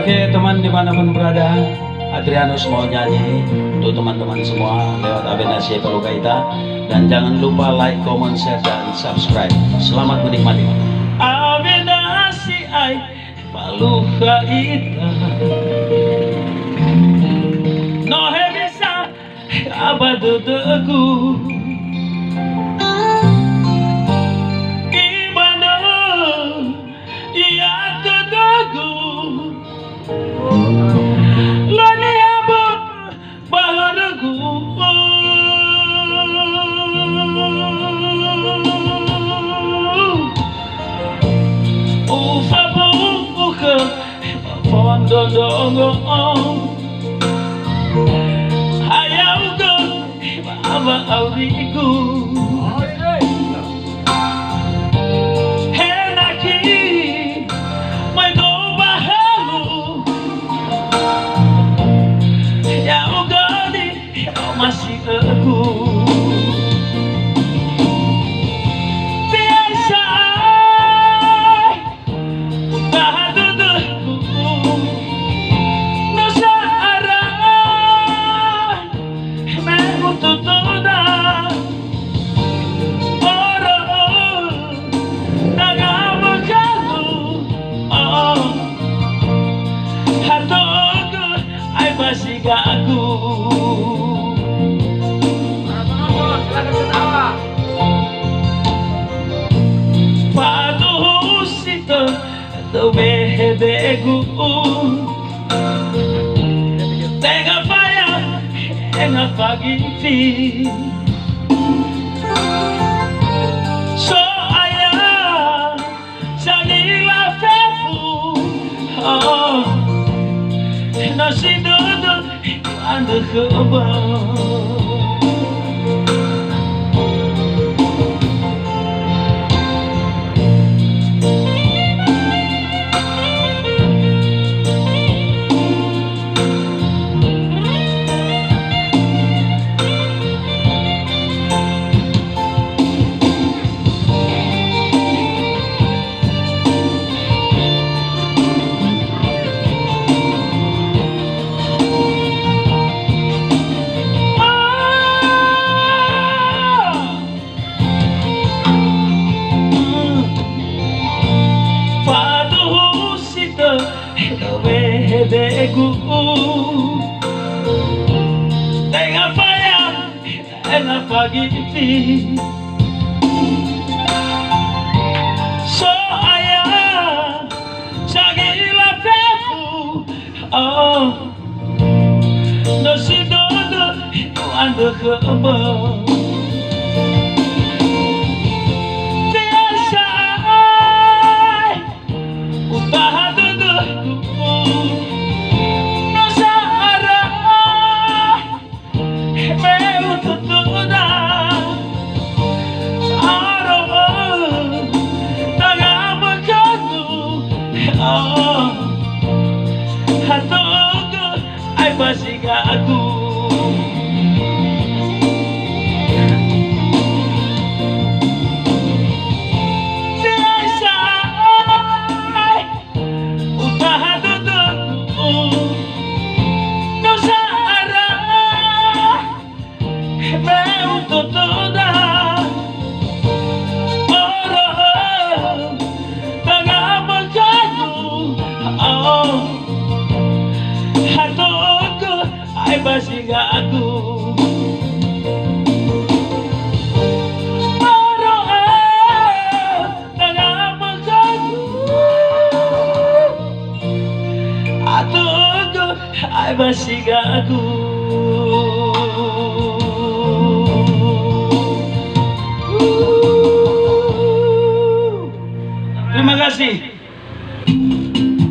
Oke teman dimanapun berada, Adrianus mau nyanyi untuk teman-teman semua lewat Abenasi Palukaita. Dan jangan lupa like, comment, share, dan subscribe. Selamat menikmati. Abenasi Palukaita no bisa abadu teku ibano iya teku lani abot baharagu ufa buka pondo dongo ayaw ko baba auriku henaki may do bahalo yaw ko di masih aku biasa tahan dudukku nasa arah memututuda orang nagawagalo hatog ay pasigaku paduhusito tumehedegu tenga faya enga pagiti so aya sanila fefu nasi duduk anda kebal degu tenga faya enga pagiti so aya sagila fefu no si dodo ando kebal biasa utaha dudukku hatog ay pasigaku biasa utaha dudukku no sa arah meututuda orang tagamagano hatog ay pasigaku hatog ay pasigaku